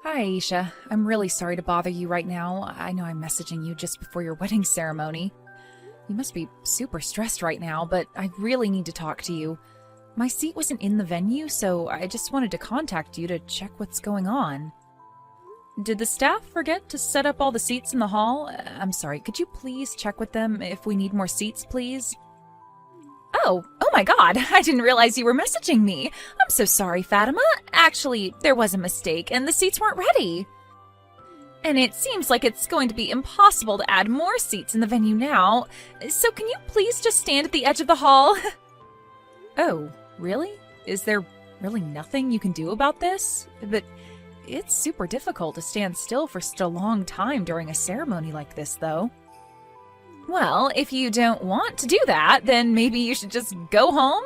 Hi, Aisha. I'm really sorry to bother you right now. I know I'm messaging you just before your wedding ceremony. You must be super stressed right now, but I really need to talk to you. My seat wasn't in the venue, so I just wanted to contact you to check what's going on. Did the staff forget to set up all the seats in the hall? I'm sorry, could you please check with them if we need more seats, please? Oh my god, I didn't realize you were messaging me. I'm so sorry, Fatima. Actually, there was a mistake and the seats weren't ready. And it seems like it's going to be impossible to add more seats in the venue now. So can you please just stand at the edge of the hall? Oh, really? Is there really nothing you can do about this? But it's super difficult to stand still for such a long time during a ceremony like this, though. Well, if you don't want to do that, then maybe you should just go home.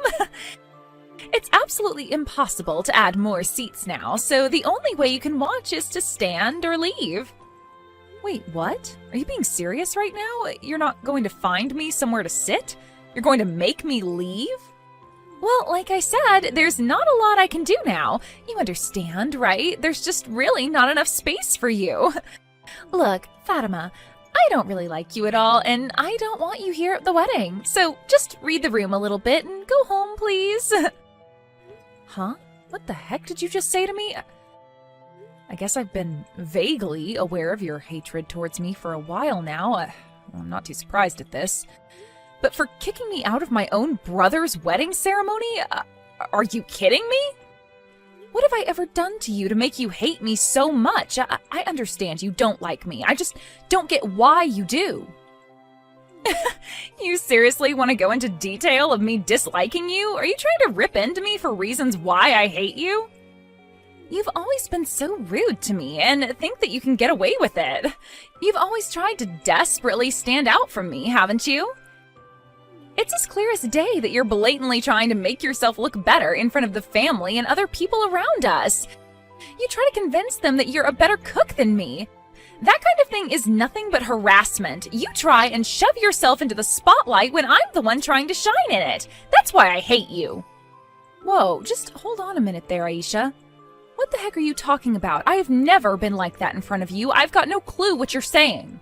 It's absolutely impossible to add more seats now, so the only way you can watch is to stand or leave. Wait, what? Are you being serious right now? You're not going to find me somewhere to sit? You're going to make me leave? Well, like I said, there's not a lot I can do now. You understand, right? There's just really not enough space for you. Look, Fatima, I don't really like you at all, and I don't want you here at the wedding. So just read the room a little bit and go home, please. Huh? What the heck did you just say to me? I guess I've been vaguely aware of your hatred towards me for a while now. I'm not too surprised at this. But for kicking me out of my own brother's wedding ceremony? Are you kidding me? What have I ever done to you to make you hate me so much? I understand you don't like me. I just don't get why you do. You seriously want to go into detail of me disliking you? Are you trying to rip into me for reasons why I hate you? You've always been so rude to me and think that you can get away with it. You've always tried to desperately stand out from me, haven't you? It's as clear as day that you're blatantly trying to make yourself look better in front of the family and other people around us. You try to convince them that you're a better cook than me. That kind of thing is nothing but harassment. You try and shove yourself into the spotlight when I'm the one trying to shine in it. That's why I hate you. Whoa, just hold on a minute there, Aisha. What the heck are you talking about? I have never been like that in front of you. I've got no clue what you're saying.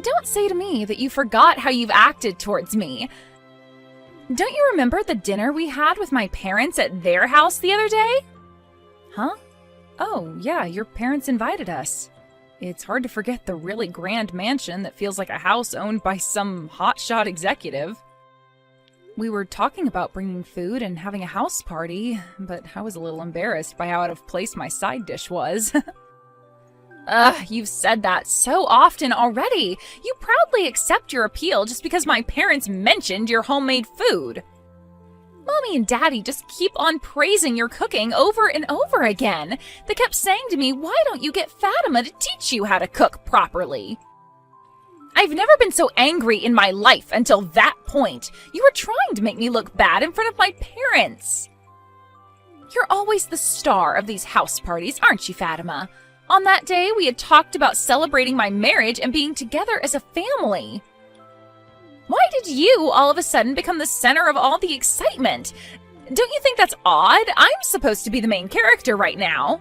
Don't say to me that you forgot how you've acted towards me. Don't you remember the dinner we had with my parents at their house the other day? Huh? Oh, yeah, your parents invited us. It's hard to forget the really grand mansion that feels like a house owned by some hotshot executive. We were talking about bringing food and having a house party, but I was a little embarrassed by how out of place my side dish was. You've said that so often already. You proudly accept your appeal just because my parents mentioned your homemade food. Mommy and Daddy just keep on praising your cooking over and over again. They kept saying to me, why don't you get Fatima to teach you how to cook properly? I've never been so angry in my life until that point. You were trying to make me look bad in front of my parents. You're always the star of these house parties, aren't you, Fatima? On that day, we had talked about celebrating my marriage and being together as a family. Why did you all of a sudden become the center of all the excitement? Don't you think that's odd? I'm supposed to be the main character right now.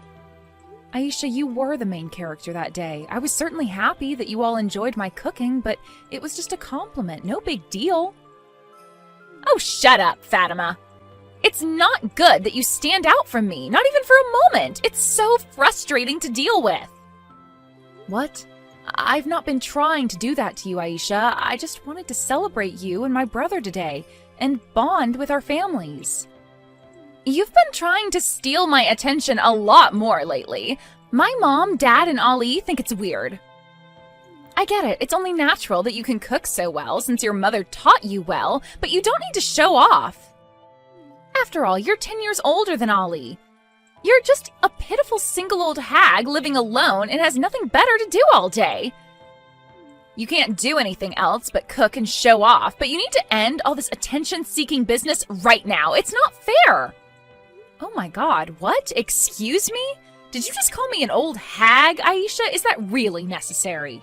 Aisha, you were the main character that day. I was certainly happy that you all enjoyed my cooking, but it was just a compliment, no big deal. Oh, shut up, Fatima. It's not good that you stand out from me, not even for a moment. It's so frustrating to deal with. What? I've not been trying to do that to you, Aisha. I just wanted to celebrate you and my brother today and bond with our families. You've been trying to steal my attention a lot more lately. My mom, dad, and Ali think it's weird. I get it. It's only natural that you can cook so well since your mother taught you well, but you don't need to show off. After all, you're 10 years older than Ali. You're just a pitiful single old hag living alone and has nothing better to do all day. You can't do anything else but cook and show off, but you need to end all this attention-seeking business right now. It's not fair. Oh my god, what? Excuse me? Did you just call me an old hag, Aisha? Is that really necessary?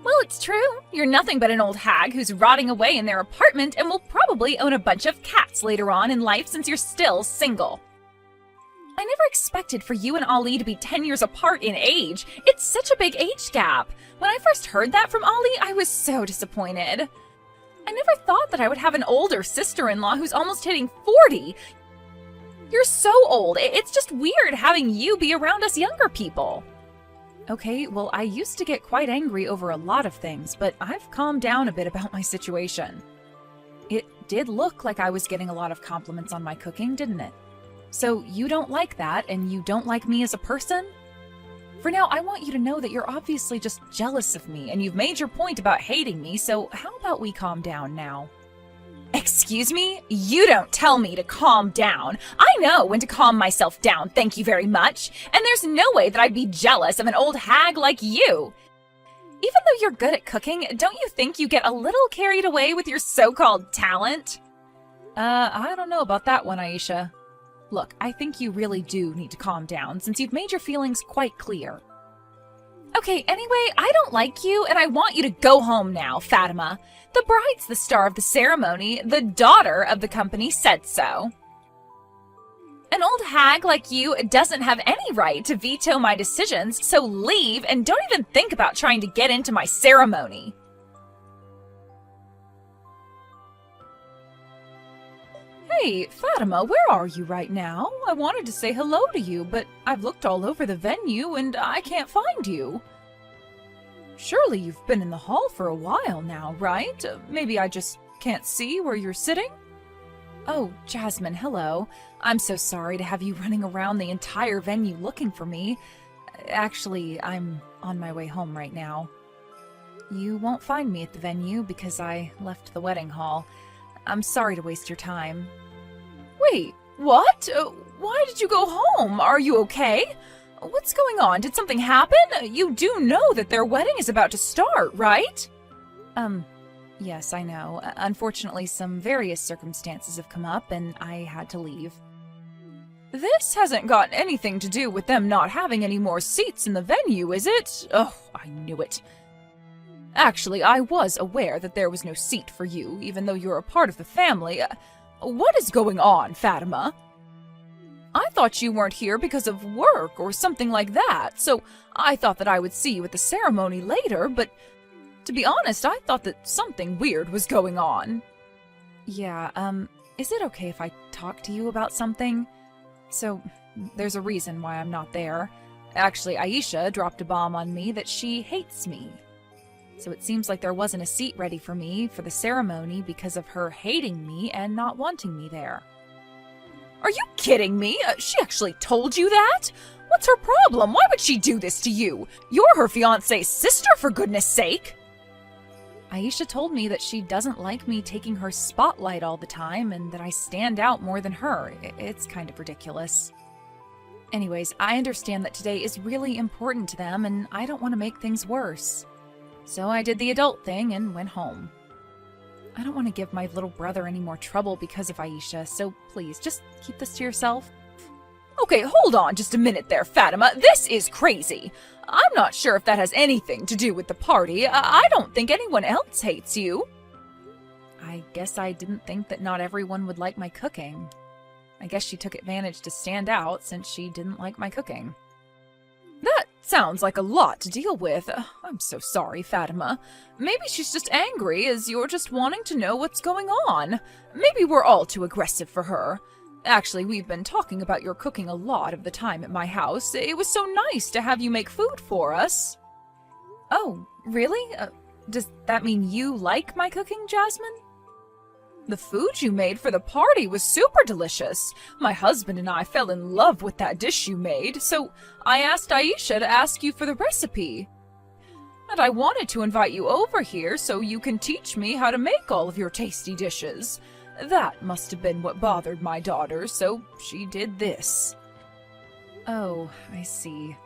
Well, it's true. You're nothing but an old hag who's rotting away in their apartment and will probably own a bunch of cats later on in life since you're still single. I never expected for you and Ali to be 10 years apart in age. It's such a big age gap. When I first heard that from Ali, I was so disappointed. I never thought that I would have an older sister-in-law who's almost hitting 40. You're so old. It's just weird having you be around us younger people. Okay, well, I used to get quite angry over a lot of things, but I've calmed down a bit about my situation. It did look like I was getting a lot of compliments on my cooking, didn't it? So you don't like that, and you don't like me as a person? For now, I want you to know that you're obviously just jealous of me, and you've made your point about hating me, so how about we calm down now? Excuse me? You don't tell me to calm down. I know when to calm myself down, thank you very much. And there's no way that I'd be jealous of an old hag like you. Even though you're good at cooking, don't you think you get a little carried away with your so-called talent? I don't know about that one, Aisha. Look, I think you really do need to calm down, since you've made your feelings quite clear. Okay, anyway, I don't like you, and I want you to go home now, Fatima. The bride's the star of the ceremony. The daughter of the company said so. An old hag like you doesn't have any right to veto my decisions, so leave and don't even think about trying to get into my ceremony. Hey, Fatima, where are you right now? I wanted to say hello to you, but I've looked all over the venue and I can't find you. Surely you've been in the hall for a while now, right? Maybe I just can't see where you're sitting? Oh, Jasmine, hello. I'm so sorry to have you running around the entire venue looking for me. Actually, I'm on my way home right now. You won't find me at the venue because I left the wedding hall. I'm sorry to waste your time. Wait, what? Why did you go home? Are you okay? What's going on? Did something happen? You do know that their wedding is about to start, right? Yes, I know. Unfortunately, some various circumstances have come up and I had to leave. This hasn't got anything to do with them not having any more seats in the venue, is it? Oh, I knew it. Actually, I was aware that there was no seat for you, even though you're a part of the family. What is going on, Fatima? I thought you weren't here because of work or something like that, so I thought that I would see you at the ceremony later, but to be honest, I thought that something weird was going on. Yeah, is it okay if I talk to you about something? So, there's a reason why I'm not there. Actually, Aisha dropped a bomb on me that she hates me. So it seems like there wasn't a seat ready for me for the ceremony because of her hating me and not wanting me there. Are you kidding me? She actually told you that? What's her problem? Why would she do this to you? You're her fiancé's sister, for goodness sake! Aisha told me that she doesn't like me taking her spotlight all the time and that I stand out more than her. It's kind of ridiculous. Anyways, I understand that today is really important to them and I don't want to make things worse. So I did the adult thing and went home. I don't want to give my little brother any more trouble because of Aisha, so please, just keep this to yourself. Okay, hold on just a minute there, Fatima. This is crazy. I'm not sure if that has anything to do with the party. I don't think anyone else hates you. I guess I didn't think that not everyone would like my cooking. I guess she took advantage to stand out since she didn't like my cooking. That sounds like a lot to deal with. I'm so sorry, Fatima. Maybe she's just angry as you're just wanting to know what's going on. Maybe we're all too aggressive for her. Actually, we've been talking about your cooking a lot of the time at my house. It was so nice to have you make food for us. Oh, really? Does that mean you like my cooking, Jasmine? The food you made for the party was super delicious. My husband and I fell in love with that dish you made, so I asked Aisha to ask you for the recipe. And I wanted to invite you over here so you can teach me how to make all of your tasty dishes. That must have been what bothered my daughter, so she did this. Oh, I see.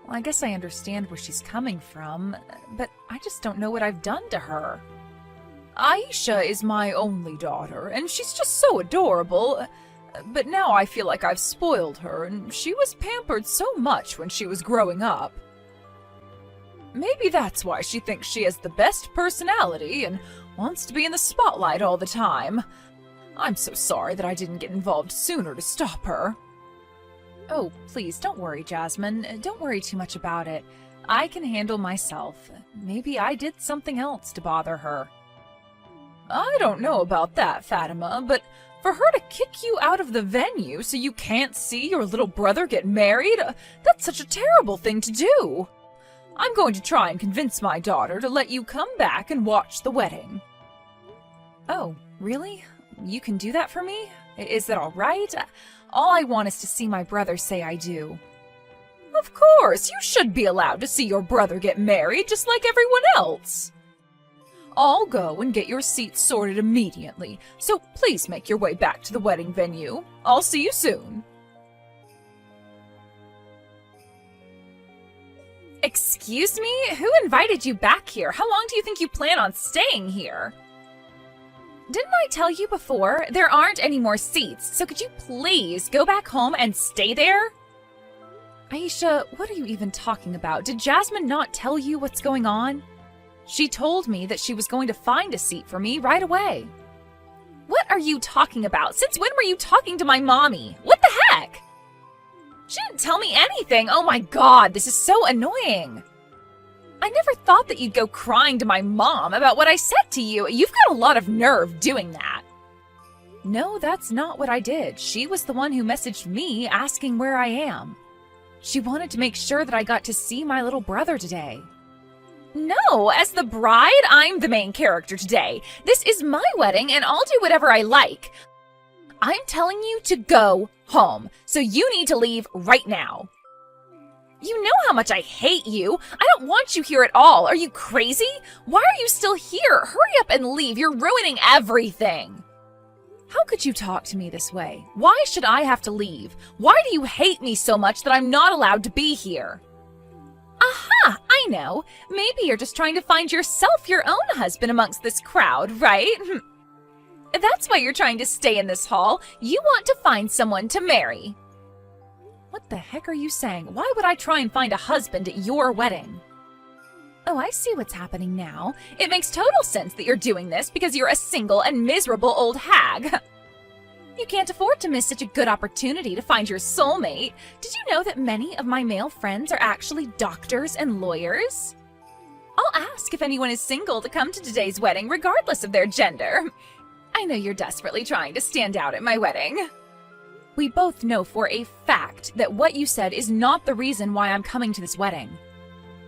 Well, I guess I understand where she's coming from, but I just don't know what I've done to her. Aisha is my only daughter, and she's just so adorable, but now I feel like I've spoiled her, and she was pampered so much when she was growing up. Maybe that's why she thinks she has the best personality and wants to be in the spotlight all the time. I'm so sorry that I didn't get involved sooner to stop her. Oh, please, don't worry, Jasmine. Don't worry too much about it. I can handle myself. Maybe I did something else to bother her. I don't know about that, Fatima, but for her to kick you out of the venue so you can't see your little brother get married, that's such a terrible thing to do. I'm going to try and convince my daughter to let you come back and watch the wedding. Oh, really? You can do that for me? Is that all right? All I want is to see my brother say I do. Of course, you should be allowed to see your brother get married just like everyone else. I'll go and get your seats sorted immediately, so please make your way back to the wedding venue. I'll see you soon. Excuse me? Who invited you back here? How long do you think you plan on staying here? Didn't I tell you before? There aren't any more seats, so could you please go back home and stay there? Aisha, what are you even talking about? Did Jasmine not tell you what's going on? She told me that she was going to find a seat for me right away. What are you talking about? Since when were you talking to my mommy? What the heck? She didn't tell me anything. Oh my god, this is so annoying. I never thought that you'd go crying to my mom about what I said to you. You've got a lot of nerve doing that. No, that's not what I did. She was the one who messaged me asking where I am. She wanted to make sure that I got to see my little brother today. No, as the bride, I'm the main character today. This is my wedding and I'll do whatever I like. I'm telling you to go home, so you need to leave right now. You know how much I hate you. I don't want you here at all. Are you crazy? Why are you still here? Hurry up and leave. You're ruining everything. How could you talk to me this way? Why should I have to leave? Why do you hate me so much that I'm not allowed to be here? Aha! I know. Maybe you're just trying to find yourself your own husband amongst this crowd, right? That's why you're trying to stay in this hall. You want to find someone to marry. What the heck are you saying? Why would I try and find a husband at your wedding? Oh, I see what's happening now. It makes total sense that you're doing this because you're a single and miserable old hag. You can't afford to miss such a good opportunity to find your soulmate. Did you know that many of my male friends are actually doctors and lawyers? I'll ask if anyone is single to come to today's wedding regardless of their gender. I know you're desperately trying to stand out at my wedding. We both know for a fact that what you said is not the reason why I'm coming to this wedding.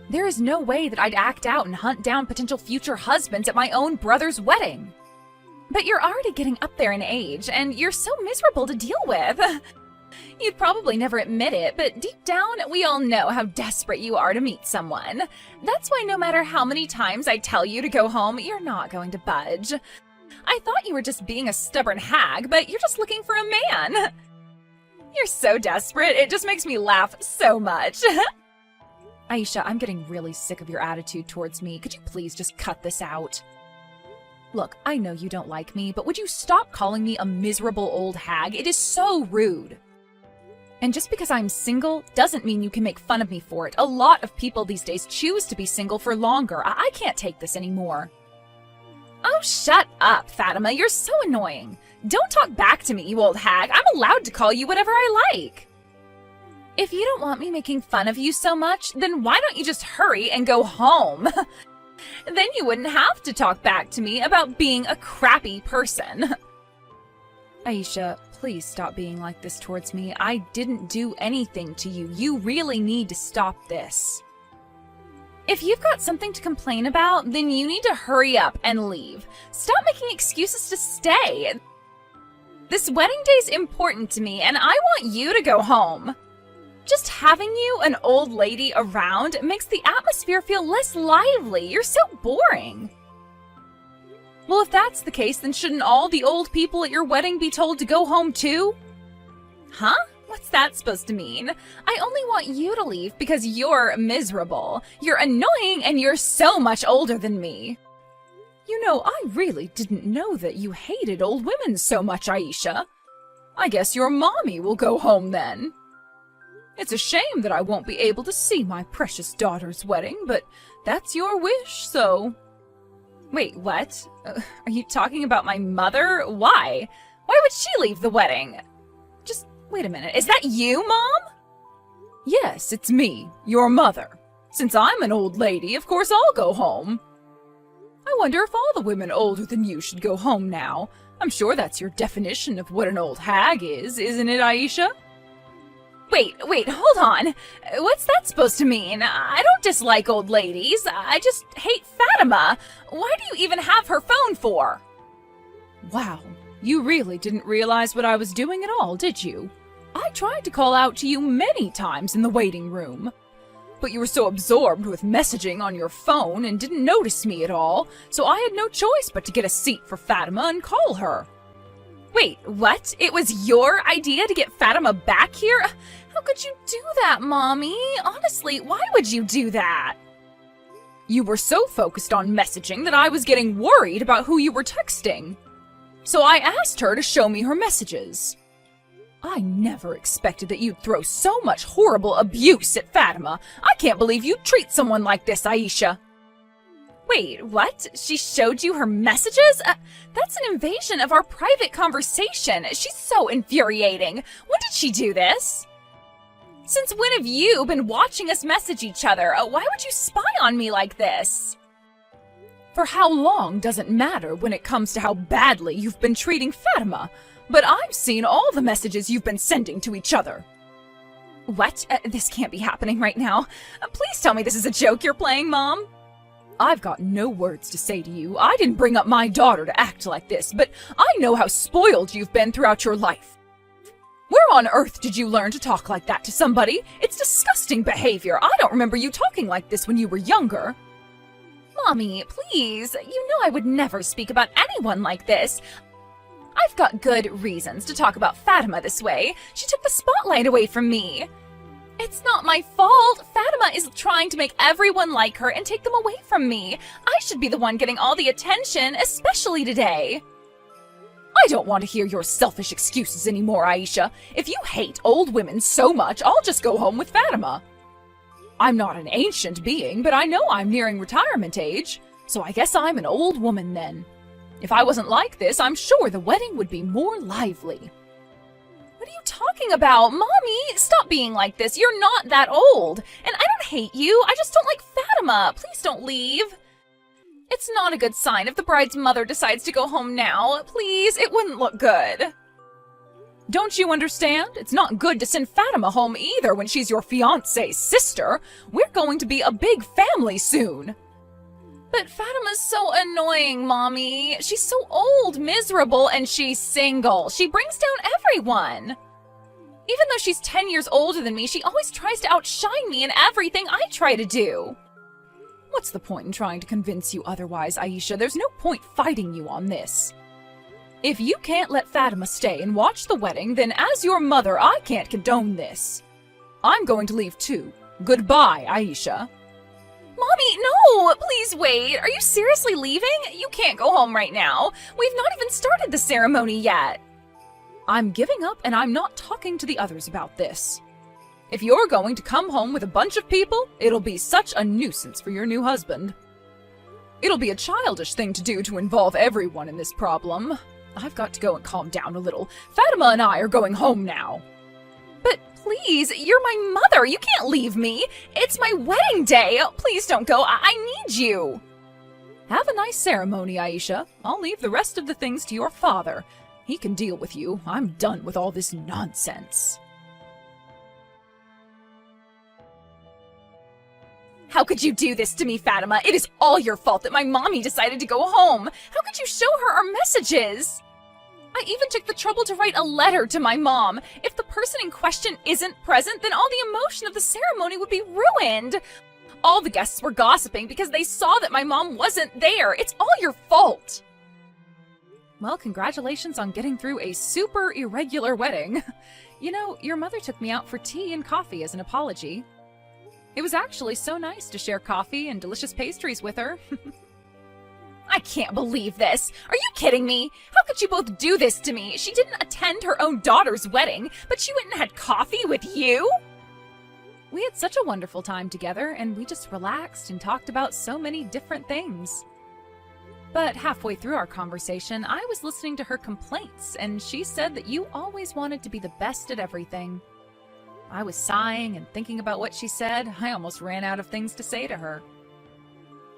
There is no way that I'd act out and hunt down potential future husbands at my own brother's wedding. But you're already getting up there in age, and you're so miserable to deal with. You'd probably never admit it, but deep down, we all know how desperate you are to meet someone. That's why no matter how many times I tell you to go home, you're not going to budge. I thought you were just being a stubborn hag, but you're just looking for a man. You're so desperate, it just makes me laugh so much. Aisha, I'm getting really sick of your attitude towards me. Could you please just cut this out? Look, I know you don't like me, but would you stop calling me a miserable old hag? It is so rude. And just because I'm single doesn't mean you can make fun of me for it. A lot of people these days choose to be single for longer. I can't take this anymore. Oh, shut up, Fatima. You're so annoying. Don't talk back to me, you old hag. I'm allowed to call you whatever I like. If you don't want me making fun of you so much, then why don't you just hurry and go home? Then you wouldn't have to talk back to me about being a crappy person. Aisha, please stop being like this towards me. I didn't do anything to you. You really need to stop this. If you've got something to complain about, then you need to hurry up and leave. Stop making excuses to stay. This wedding day's important to me, and I want you to go home. Just having you, an old lady, around makes the atmosphere feel less lively. You're so boring. Well, if that's the case, then shouldn't all the old people at your wedding be told to go home too? Huh? What's that supposed to mean? I only want you to leave because you're miserable. You're annoying and you're so much older than me. You know, I really didn't know that you hated old women so much, Aisha. I guess your mommy will go home then. It's a shame that I won't be able to see my precious daughter's wedding, but that's your wish, so... Wait, what? Are you talking about my mother? Why? Why would she leave the wedding? Just Wait a minute, is that you, Mom? Yes, it's me, your mother. Since I'm an old lady, of course I'll go home. I wonder if all the women older than you should go home now. I'm sure that's your definition of what an old hag is, isn't it, Aisha? Wait, hold on. What's that supposed to mean? I don't dislike old ladies. I just hate Fatima. Why do you even have her phone for? Wow, you really didn't realize what I was doing at all, did you? I tried to call out to you many times in the waiting room. But you were so absorbed with messaging on your phone and didn't notice me at all, so I had no choice but to get a seat for Fatima and call her. Wait, what? It was your idea to get Fatima back here? How could you do that, Mommy? Honestly, why would you do that? You were so focused on messaging that I was getting worried about who you were texting. So I asked her to show me her messages. I never expected that you'd throw so much horrible abuse at Fatima. I can't believe you'd treat someone like this, Aisha. Wait, what? She showed you her messages? That's an invasion of our private conversation. She's so infuriating. When did she do this? Since when have you been watching us message each other? Why would you spy on me like this? For how long doesn't matter when it comes to how badly you've been treating Fatima. But I've seen all the messages you've been sending to each other. What? This can't be happening right now. Please tell me this is a joke you're playing, Mom. I've got no words to say to you. I didn't bring up my daughter to act like this, but I know how spoiled you've been throughout your life. Where on earth did you learn to talk like that to somebody? It's disgusting behavior. I don't remember you talking like this when you were younger. Mommy, please. You know I would never speak about anyone like this. I've got good reasons to talk about Fatima this way. She took the spotlight away from me. It's not my fault. Fatima is trying to make everyone like her and take them away from me. I should be the one getting all the attention, especially today. I don't want to hear your selfish excuses anymore, Aisha. If you hate old women so much, I'll just go home with Fatima. I'm not an ancient being, but I know I'm nearing retirement age, so I guess I'm an old woman then. If I wasn't like this, I'm sure the wedding would be more lively. What are you talking about? Mommy, stop being like this. You're not that old. And I don't hate you. I just don't like Fatima. Please don't leave. It's not a good sign if the bride's mother decides to go home now. Please, it wouldn't look good. Don't you understand? It's not good to send Fatima home either when she's your fiancé's sister. We're going to be a big family soon. But Fatima's so annoying, Mommy. She's so old, miserable, and she's single. She brings down everyone. Even though she's 10 years older than me, she always tries to outshine me in everything I try to do. What's the point in trying to convince you otherwise, Aisha? There's no point fighting you on this. If you can't let Fatima stay and watch the wedding, then as your mother, I can't condone this. I'm going to leave too. Goodbye, Aisha. Mommy, no! Please wait. Are you seriously leaving? You can't go home right now. We've not even started the ceremony yet. I'm giving up and I'm not talking to the others about this. If you're going to come home with a bunch of people, it'll be such a nuisance for your new husband. It'll be a childish thing to do to involve everyone in this problem. I've got to go and calm down a little. Fatima and I are going home now. But please, you're my mother. You can't leave me. It's my wedding day. Please don't go. I need you. Have a nice ceremony, Aisha. I'll leave the rest of the things to your father. He can deal with you. I'm done with all this nonsense. How could you do this to me, Fatima? It is all your fault that my mommy decided to go home. How could you show her our messages? I even took the trouble to write a letter to my mom. If the person in question isn't present, then all the emotion of the ceremony would be ruined. All the guests were gossiping because they saw that my mom wasn't there. It's all your fault. Well, congratulations on getting through a super irregular wedding. You know, your mother took me out for tea and coffee as an apology. It was actually so nice to share coffee and delicious pastries with her. I can't believe this. Are you kidding me? How could you both do this to me? She didn't attend her own daughter's wedding, but she went and had coffee with you? We had such a wonderful time together, and we just relaxed and talked about so many different things. But halfway through our conversation, I was listening to her complaints, and she said that you always wanted to be the best at everything. I was sighing and thinking about what she said. I almost ran out of things to say to her.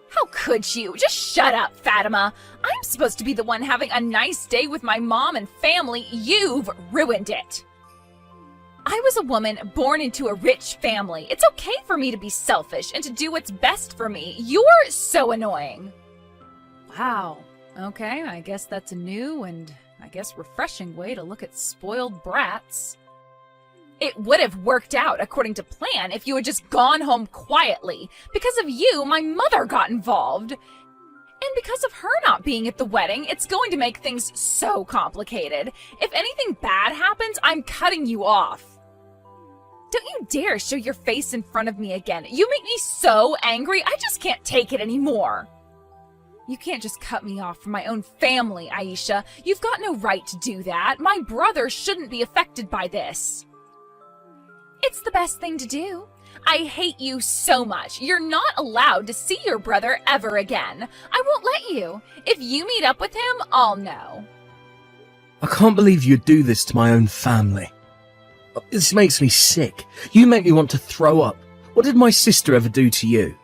How could you? Just shut up, Fatima. I'm supposed to be the one having a nice day with my mom and family. You've ruined it. I was a woman born into a rich family. It's okay for me to be selfish and to do what's best for me. You're so annoying. Wow. Okay, I guess that's a new and, I guess, refreshing way to look at spoiled brats. It would have worked out according to plan if you had just gone home quietly. Because of you, my mother got involved. And because of her not being at the wedding, it's going to make things so complicated. If anything bad happens, I'm cutting you off. Don't you dare show your face in front of me again. You make me so angry, I just can't take it anymore. You can't just cut me off from my own family, Aisha. You've got no right to do that. My brother shouldn't be affected by this. It's the best thing to do. I hate you so much. You're not allowed to see your brother ever again. I won't let you. If you meet up with him, I'll know. I can't believe you'd do this to my own family. This makes me sick. You make me want to throw up. What did my sister ever do to you?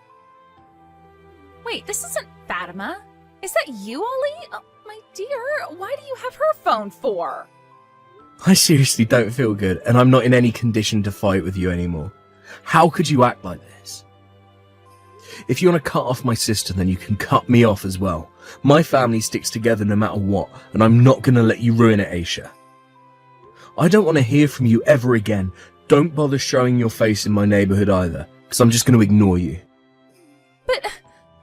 Wait, this isn't Fatima. Is that you, Ollie? Oh, my dear, why do you have her phone for? I seriously don't feel good, and I'm not in any condition to fight with you anymore. How could you act like this? If you want to cut off my sister, then you can cut me off as well. My family sticks together no matter what, and I'm not going to let you ruin it, Aisha. I don't want to hear from you ever again. Don't bother showing your face in my neighborhood either, because I'm just going to ignore you. But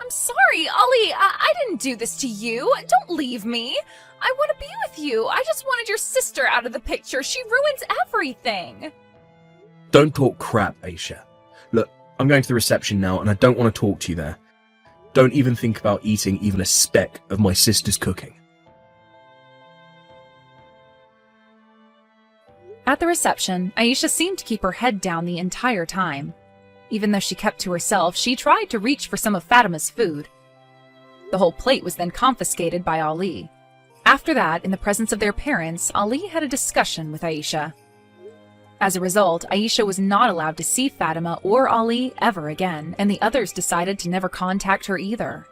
I'm sorry, Ollie. I didn't do this to you. Don't leave me. I want to be with you. I just wanted your sister out of the picture. She ruins everything. Don't talk crap, Aisha. Look, I'm going to the reception now, and I don't want to talk to you there. Don't even think about eating even a speck of my sister's cooking. At the reception, Aisha seemed to keep her head down the entire time. Even though she kept to herself, she tried to reach for some of Fatima's food. The whole plate was then confiscated by Ali. After that, in the presence of their parents, Ali had a discussion with Aisha. As a result, Aisha was not allowed to see Fatima or Ali ever again, and the others decided to never contact her either.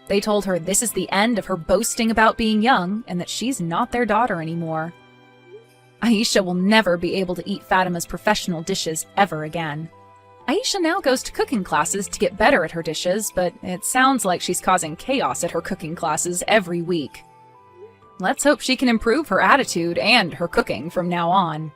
They told her this is the end of her boasting about being young, and that she's not their daughter anymore. Aisha will never be able to eat Fatima's professional dishes ever again. Aisha now goes to cooking classes to get better at her dishes, but it sounds like she's causing chaos at her cooking classes every week. Let's hope she can improve her attitude and her cooking from now on.